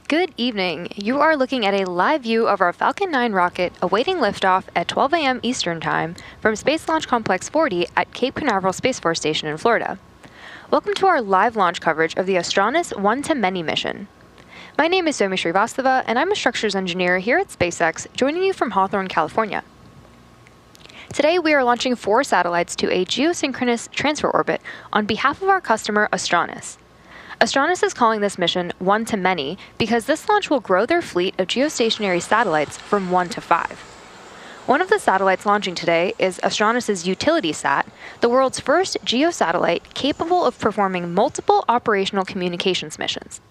Good evening. You are looking at a live view of our Falcon 9 rocket awaiting liftoff at 12 a.m. Eastern Time from Space Launch Complex 40 at Cape Canaveral Space Force Station in Florida. Welcome to our live launch coverage of the Astranis One-to-Many mission. My name is Somi Srivastava, and I'm a structures engineer here at SpaceX, joining you from Hawthorne, California. Today, we are launching 4 satellites to a geosynchronous transfer orbit on behalf of our customer, Astranis. Astranis is calling this mission One-to-Many because this launch will grow their fleet of geostationary satellites from 1 to 5. One of the satellites launching today is Astranis' UtilitySat, the world's first geosatellite capable of performing multiple operational communications missions.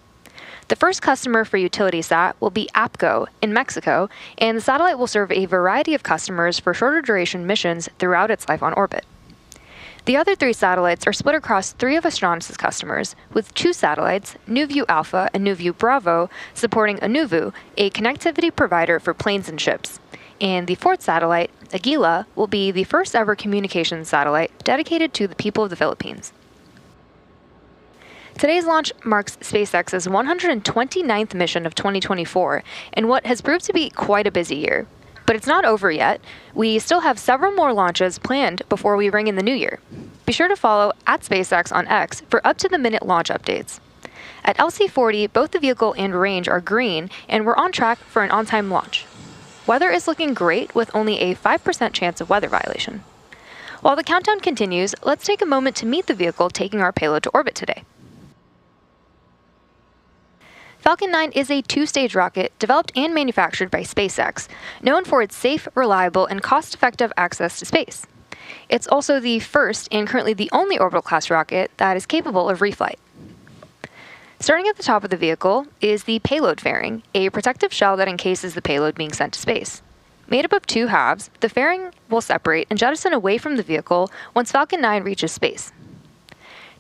The first customer for UtilitySat will be APCO in Mexico, and the satellite will serve a variety of customers for shorter duration missions throughout its life on orbit. The other 3 satellites are split across 3 of Astranis' customers, with 2 satellites, NuView Alpha and NuView Bravo, supporting Anuvu, a connectivity provider for planes and ships. And the 4th satellite, Aguila, will be the first ever communications satellite dedicated to the people of the Philippines. Today's launch marks SpaceX's 129th mission of 2024, in what has proved to be quite a busy year. But it's not over yet. We still have several more launches planned before we ring in the new year. Be sure to follow @SpaceX on X for up-to-the-minute launch updates. At LC40, both the vehicle and range are green, and we're on track for an on-time launch. Weather is looking great, with only a 5% chance of weather violation. While the countdown continues, let's take a moment to meet the vehicle taking our payload to orbit today. Falcon 9 is a 2-stage rocket developed and manufactured by SpaceX, known for its safe, reliable, and cost-effective access to space. It's also the first and currently the only orbital-class rocket that is capable of reflight. Starting at the top of the vehicle is the payload fairing, a protective shell that encases the payload being sent to space. Made up of 2 halves, the fairing will separate and jettison away from the vehicle once Falcon 9 reaches space.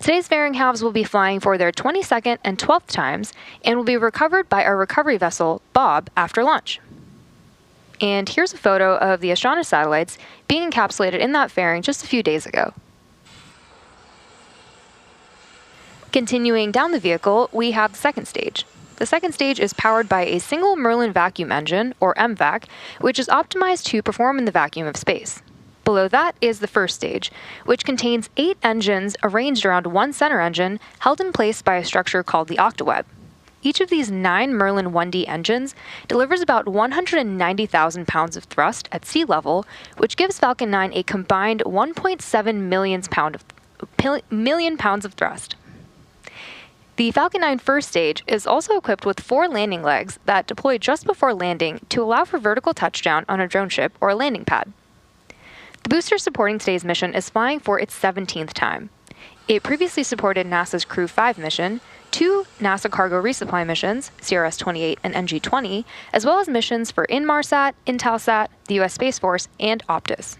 Today's fairing halves will be flying for their 22nd and 12th times and will be recovered by our recovery vessel, Bob, after launch. And here's a photo of the Astranis satellites being encapsulated in that fairing just a few days ago. Continuing down the vehicle, we have the second stage. The second stage is powered by a single Merlin vacuum engine, or MVac, which is optimized to perform in the vacuum of space. Below that is the first stage, which contains 8 engines arranged around one center engine held in place by a structure called the octaweb. Each of these 9 Merlin 1D engines delivers about 190,000 pounds of thrust at sea level, which gives Falcon 9 a combined 1.7 million pounds of thrust. The Falcon 9 first stage is also equipped with 4 landing legs that deploy just before landing to allow for vertical touchdown on a drone ship or a landing pad. The booster supporting today's mission is flying for its 17th time. It previously supported NASA's Crew 5 mission, 2 NASA cargo resupply missions, CRS-28 and NG-20, as well as missions for Inmarsat, Intelsat, the U.S. Space Force, and Optus.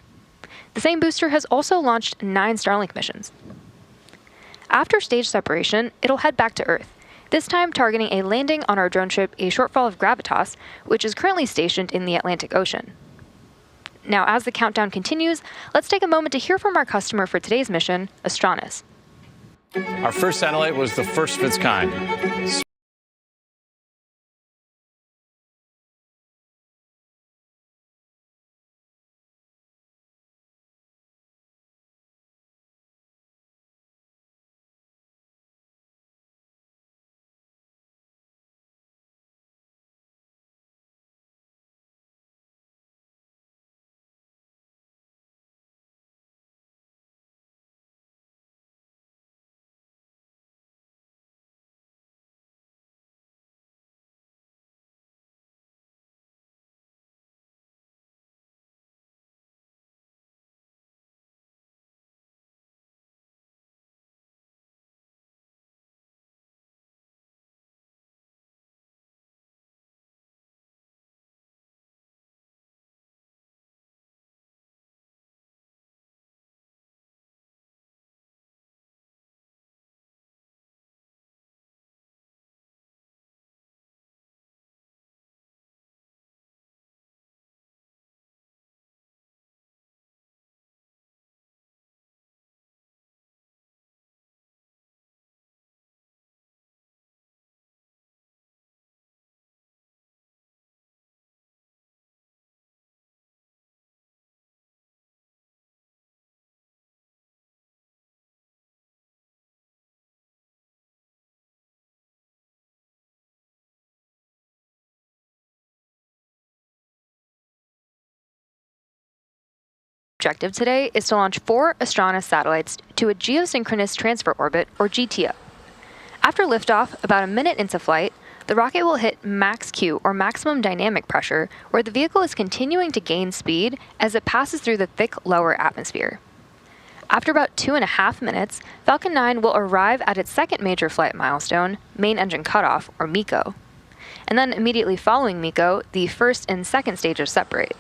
The same booster has also launched 9 Starlink missions. After stage separation, it'll head back to Earth, this time targeting a landing on our drone ship, a Shortfall of Gravitas, which is currently stationed in the Atlantic Ocean. Now, as the countdown continues, let's take a moment to hear from our customer for today's mission, Astranis. Our first satellite was the first of its kind. objective today is to launch 4 Astranis satellites to a geosynchronous transfer orbit, or GTO. After liftoff, about a minute into flight, the rocket will hit max Q, or maximum dynamic pressure, where the vehicle is continuing to gain speed as it passes through the thick lower atmosphere. After about 2.5 minutes, Falcon 9 will arrive at its second major flight milestone, main engine cutoff, or MECO. And then immediately following MECO, the first and second stages separate.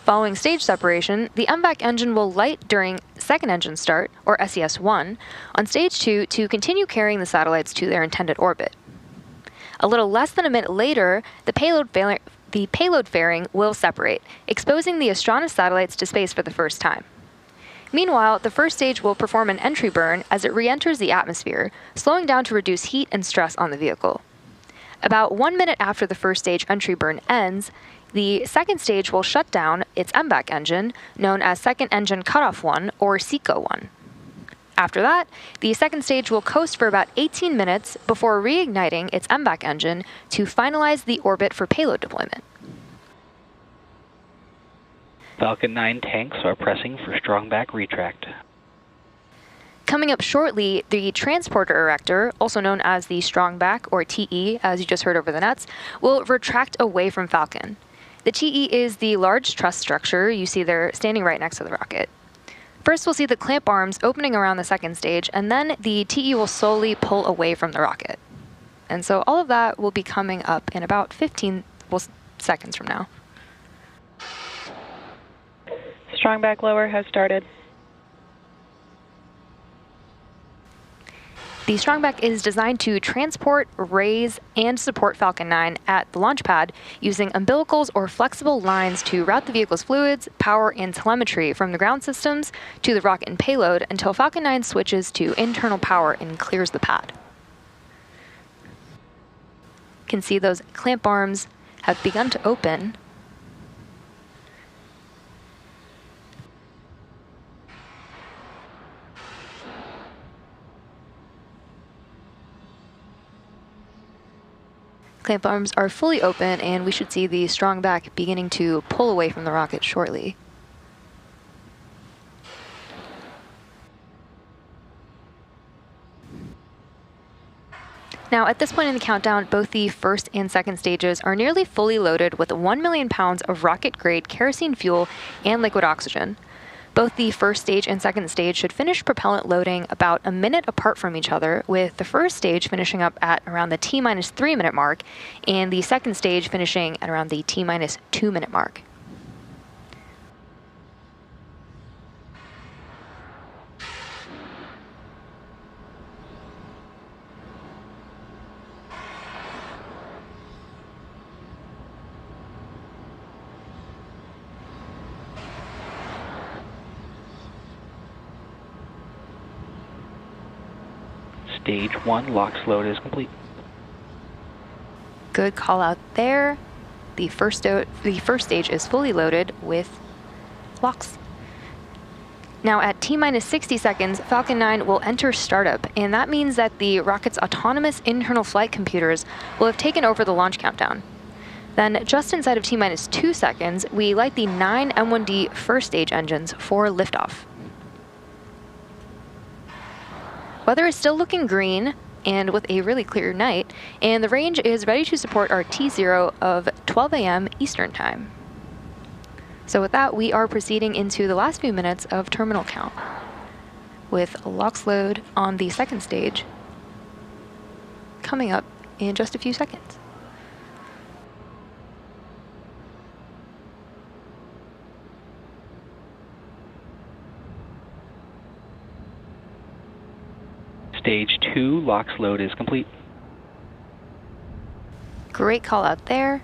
Following stage separation, the MVAC engine will light during second engine start, or SES-1, on stage 2 to continue carrying the satellites to their intended orbit. A little less than a minute later, the payload fairing will separate, exposing the Astranis satellites to space for the first time. Meanwhile, the first stage will perform an entry burn as it re-enters the atmosphere, slowing down to reduce heat and stress on the vehicle. About 1 minute after the first stage entry burn ends, the second stage will shut down its MVAC engine, known as Second Engine Cutoff 1, or SECO-1. After that, the second stage will coast for about 18 minutes before reigniting its MVAC engine to finalize the orbit for payload deployment. Falcon 9 tanks are pressing for strong back retract. Coming up shortly, the transporter erector, also known as the strong back, or TE, as you just heard over the nets, will retract away from Falcon. The TE is the large truss structure you see there standing right next to the rocket. First, we'll see the clamp arms opening around the second stage, and then the TE will slowly pull away from the rocket. And so all of that will be coming up in about 15 seconds from now. Strong back lower has started. The strong back is designed to transport, raise, and support Falcon 9 at the launch pad using umbilicals or flexible lines to route the vehicle's fluids, power, and telemetry from the ground systems to the rocket and payload until Falcon 9 switches to internal power and clears the pad. You can see those clamp arms have begun to open. Clamp arms are fully open, and we should see the strong back beginning to pull away from the rocket shortly. Now, at this point in the countdown, both the first and second stages are nearly fully loaded with 1 million pounds of rocket-grade kerosene fuel and liquid oxygen. Both the first stage and second stage should finish propellant loading about a minute apart from each other, with the first stage finishing up at around the T-3 minute mark, and the second stage finishing at around the T-2 minute mark. Stage 1 LOX load is complete. Good call out there. The first stage is fully loaded with LOX. Now at T-minus 60 seconds, Falcon 9 will enter startup, and that means that the rocket's autonomous internal flight computers will have taken over the launch countdown. Then, just inside of T-minus 2 seconds, we light the 9 M1D first stage engines for liftoff. Weather is still looking green and with a really clear night, and the range is ready to support our T0 of 12 a.m. Eastern Time. So with that, we are proceeding into the last few minutes of terminal count, with LOX load on the second stage coming up in just a few seconds. Stage 2 LOX load is complete. Great call out there.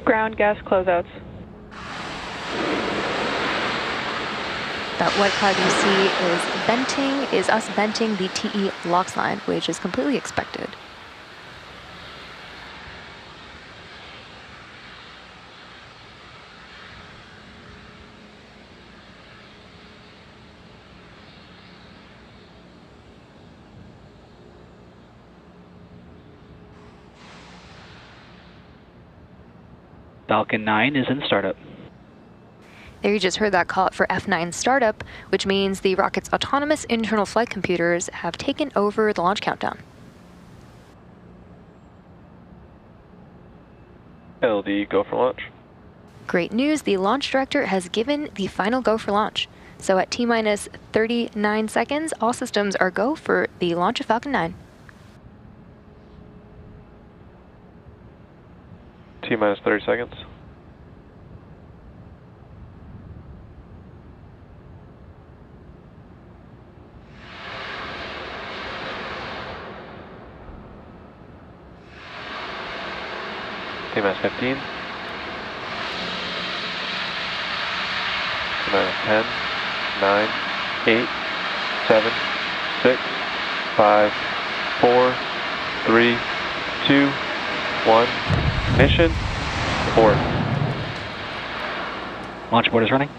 Ground gas closeouts. That white cloud you see is us venting the TE LOX line, which is completely expected. Falcon 9 is in startup. There you just heard that call for F9 startup, which means the rocket's autonomous internal flight computers have taken over the launch countdown. LD, go for launch. Great news, the launch director has given the final go for launch. So at T-minus 39 seconds, all systems are go for the launch of Falcon 9. T-minus 30 seconds. T-minus 15. T-minus 10, 9, 8, 7, 6, 5, 4, 3, 2, 1. Ignition. Abort. Launch abort is running.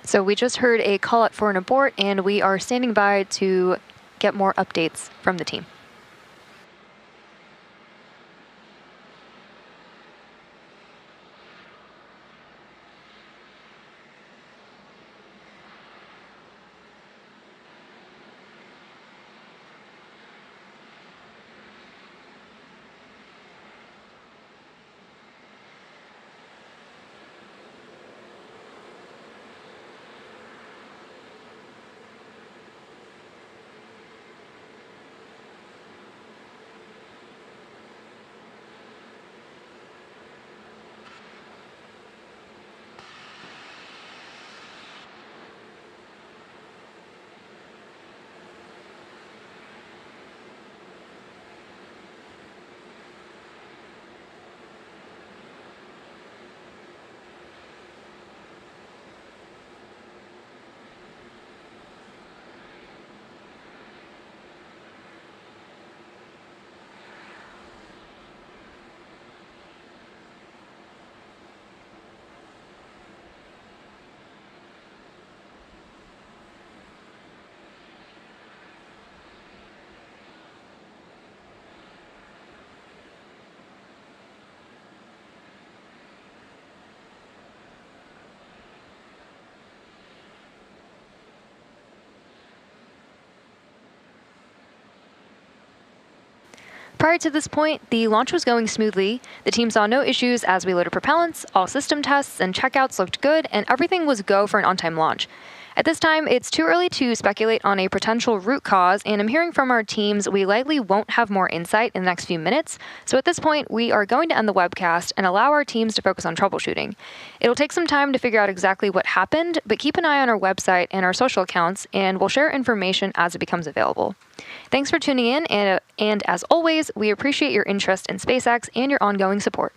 So we just heard a call out for an abort, and we are standing by to get more updates from the team. Prior to this point, the launch was going smoothly. The team saw no issues as we loaded propellants, all system tests and checkouts looked good, and everything was go for an on-time launch. At this time, it's too early to speculate on a potential root cause, and I'm hearing from our teams we likely won't have more insight in the next few minutes. So at this point, we are going to end the webcast and allow our teams to focus on troubleshooting. It'll take some time to figure out exactly what happened, but keep an eye on our website and our social accounts, and we'll share information as it becomes available. Thanks for tuning in, and as always, we appreciate your interest in SpaceX and your ongoing support.